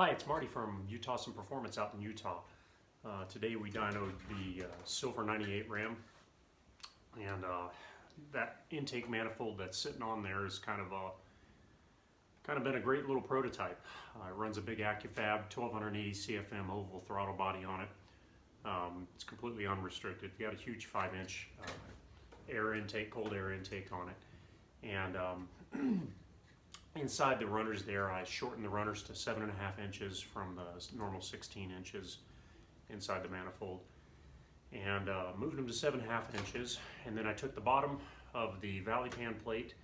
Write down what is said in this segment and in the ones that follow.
Hi, it's Marty from Utah Some Performance out in Utah. Today we dynoed the Silver 98 Ram, and that intake manifold that's sitting on there is kind of been a great little prototype. It runs a big AccuFab 1280 CFM oval throttle body on it. It's completely unrestricted. You got a huge 5-inch air intake, cold air intake on it, and inside the runners there, I shortened the runners to 7.5 inches from the normal 16 inches inside the manifold, and moved them to 7.5 inches. And then I took the bottom of the valley pan plate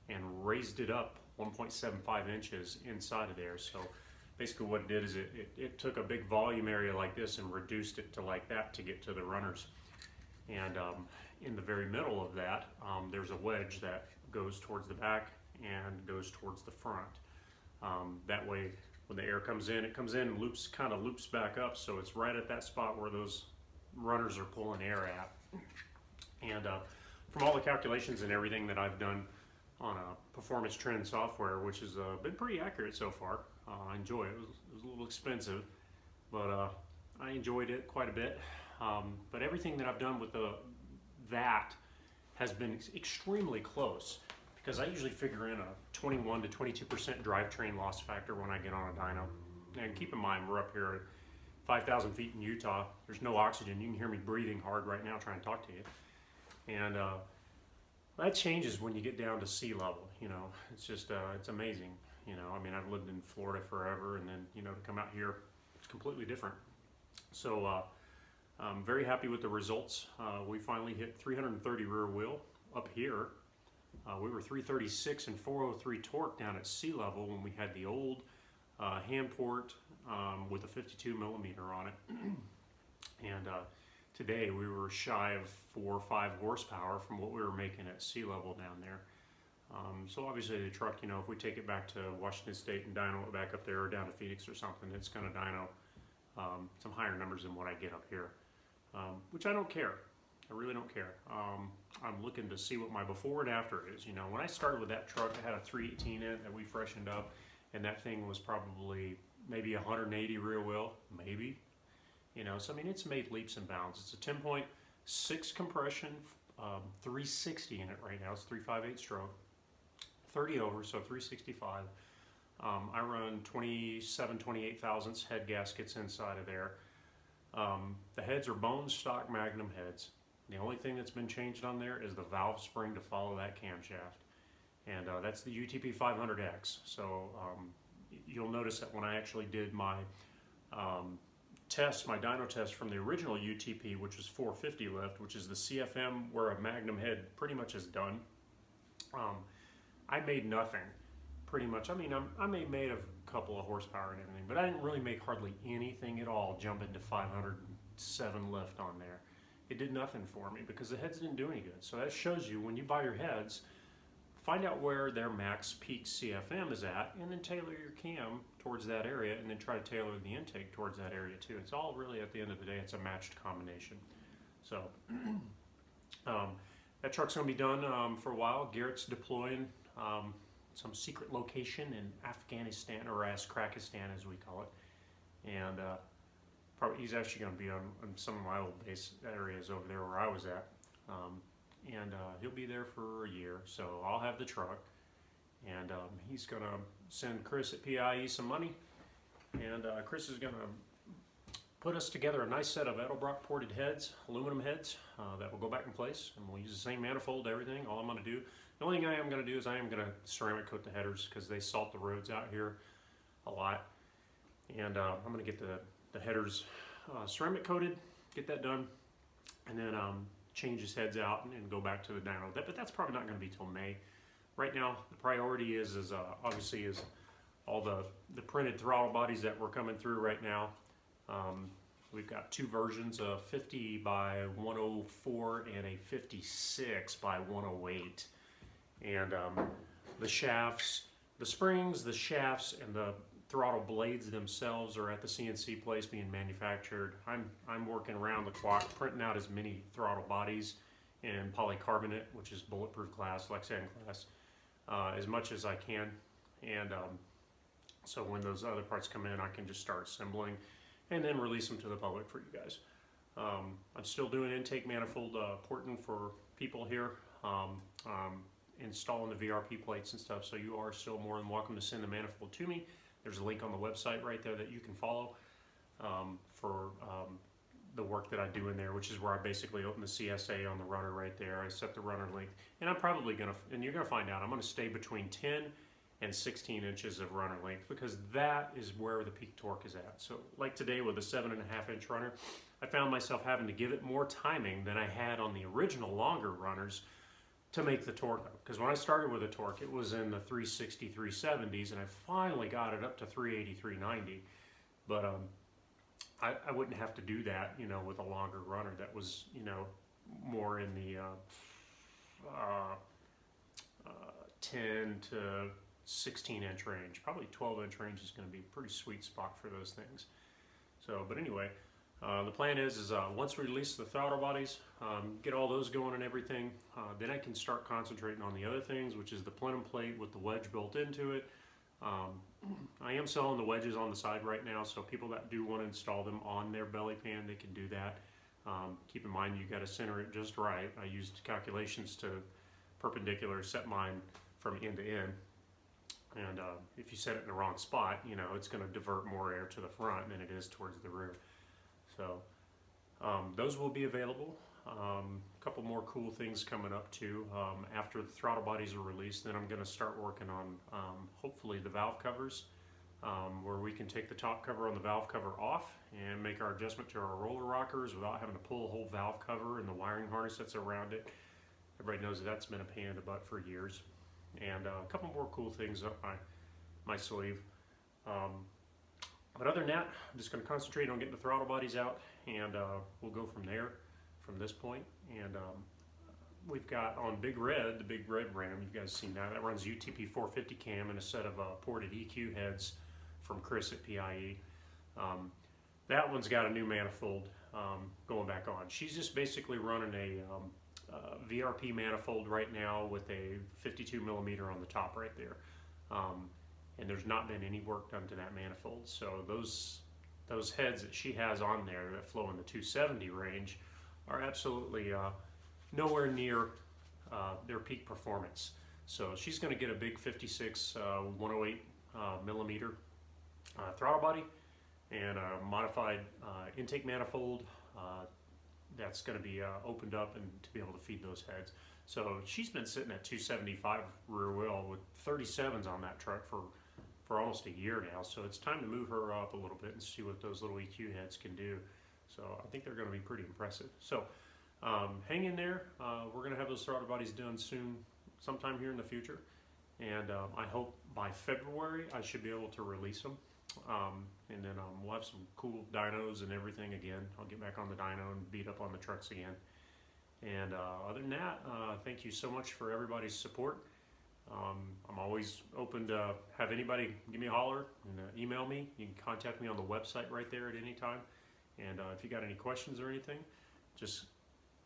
and raised it up 1.75 inches inside of there. So basically what it did is it took a big volume area like this and reduced it to like that to get to the runners. And in the very middle of that, there's a wedge that goes towards the back and goes towards the front. That way, when the air comes in, it comes in and kind of loops back up, so it's right at that spot where those runners are pulling air at. And from all the calculations and everything that I've done on a performance trend software, which has been pretty accurate so far, I enjoy it. It was a little expensive, but I enjoyed it quite a bit. But everything that I've done with that has been extremely close, because I usually figure in a 21 to 22% drivetrain loss factor when I get on a dyno. And keep in mind, we're up here at 5,000 feet in Utah. There's no oxygen. You can hear me breathing hard right now trying to talk to you. And that changes when you get down to sea level. You know, it's just, it's amazing. You know, I mean, I've lived in Florida forever, and then, you know, to come out here, it's completely different. So I'm very happy with the results. We finally hit 330 rear wheel up here. We were 336 and 403 torque down at sea level when we had the old hand port with a 52 millimeter on it. And today we were shy of 4 or 5 horsepower from what we were making at sea level down there. So obviously the truck, you know, if we take it back to Washington State and dyno it back up there or down to Phoenix or something, it's going to dyno some higher numbers than what I get up here, which I don't care. I really don't care. I'm looking to see what my before and after is. You know, when I started with that truck, I had a 318 in it that we freshened up, and that thing was probably maybe 180 rear wheel, maybe. You know, so I mean, it's made leaps and bounds. It's a 10.6 compression, 360 in it right now. It's 358 stroke, 30 over, so 365. I run 28 thousandths head gaskets inside of there. The heads are bone stock Magnum heads. The only thing that's been changed on there is the valve spring to follow that camshaft, and that's the UTP 500X. So you'll notice that when I actually did my test, my dyno test from the original UTP, which was 450 lift, which is the CFM where a Magnum head pretty much is done, I made nothing, pretty much. I mean, I made a couple of horsepower and everything, but I didn't really make hardly anything at all jump into 507 lift on there. It did nothing for me because the heads didn't do any good. So that shows you, when you buy your heads, find out where their max peak CFM is at, and then tailor your cam towards that area, and then try to tailor the intake towards that area too. It's all really, at the end of the day, it's a matched combination. So that truck's gonna be done for a while. Garretts deploying some secret location in Afghanistan, or Krakistan as we call it. And probably he's actually going to be on some of my old base areas over there where I was at, and he'll be there for a year. So I'll have the truck, and he's going to send Chris at PIE some money, and Chris is going to put us together a nice set of Edelbrock ported heads, aluminum heads, that will go back in place, and we'll use the same manifold, everything. All I'm going to do, the only thing I am going to do is I am going to ceramic coat the headers, because they salt the roads out here a lot, and I'm going to get the headers ceramic coated, get that done, and then change his heads out and go back to the dyno. But that's probably not going to be till May. Right now, the priority is obviously is all the printed throttle bodies that we're coming through right now. We've got 2 versions, a 50 by 104 and a 56 by 108, and the shafts, the springs, the shafts, and the throttle blades themselves are at the CNC place being manufactured. I'm working around the clock printing out as many throttle bodies in polycarbonate, which is bulletproof glass, Lexan glass, as much as I can. And So when those other parts come in, I can just start assembling and then release them to the public for you guys. I'm still doing intake manifold porting for people here, installing the VRP plates and stuff, so you are still more than welcome to send the manifold to me. There's a link on the website right there that you can follow for the work that I do in there, which is where I basically open the CSA on the runner right there. I set the runner length, and I'm probably gonna, and you're gonna find out, I'm gonna stay between 10 and 16 inches of runner length, because that is where the peak torque is at. So like today with a 7.5 inch runner, I found myself having to give it more timing than I had on the original longer runners to make the torque up. Because when I started with a torque, it was in the 360, 370s, and I finally got it up to 380, 390. But I wouldn't have to do that, you know, with a longer runner that was, you know, more in the 10 to 16 inch range. Probably 12 inch range is going to be a pretty sweet spot for those things. So, but anyway, the plan is once we release the throttle bodies, get all those going and everything, then I can start concentrating on the other things, which is the plenum plate with the wedge built into it. I am selling the wedges on the side right now, so people that do want to install them on their belly pan, they can do that. Keep in mind, you got to center it just right. I used calculations to perpendicular set mine from end to end. And if you set it in the wrong spot, you know, it's going to divert more air to the front than it is towards the rear. So those will be available. A couple more cool things coming up too. After the throttle bodies are released, then I'm going to start working on hopefully the valve covers, where we can take the top cover on the valve cover off and make our adjustment to our roller rockers without having to pull a whole valve cover and the wiring harness that's around it. Everybody knows that that's been a pain in the butt for years. And a couple more cool things up my sleeve. But other than that, I'm just going to concentrate on getting the throttle bodies out, and we'll go from there, from this point. And we've got on Big Red, the Big Red Ram, you guys seen that. That runs UTP 450 cam and a set of ported EQ heads from Chris at PIE. That one's got a new manifold going back on. She's just basically running a VRP manifold right now with a 52 millimeter on the top right there. And there's not been any work done to that manifold. So those heads that she has on there that flow in the 270 range are absolutely nowhere near their peak performance. So she's going to get a big 56 108 millimeter throttle body and a modified intake manifold that's going to be opened up and to be able to feed those heads. So she's been sitting at 275 rear wheel with 37s on that truck for almost a year now. So it's time to move her up a little bit and see what those little EQ heads can do. So I think they're going to be pretty impressive. So hang in there. We're going to have those throttle bodies done soon, sometime here in the future. And I hope by February I should be able to release them. And then we'll have some cool dynos and everything again. I'll get back on the dyno and beat up on the trucks again. And other than that, thank you so much for everybody's support. I'm always open to have anybody give me a holler and email me. You can contact me on the website right there at any time. And if you got any questions or anything, just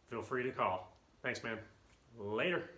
feel free to call. Thanks, man. Later.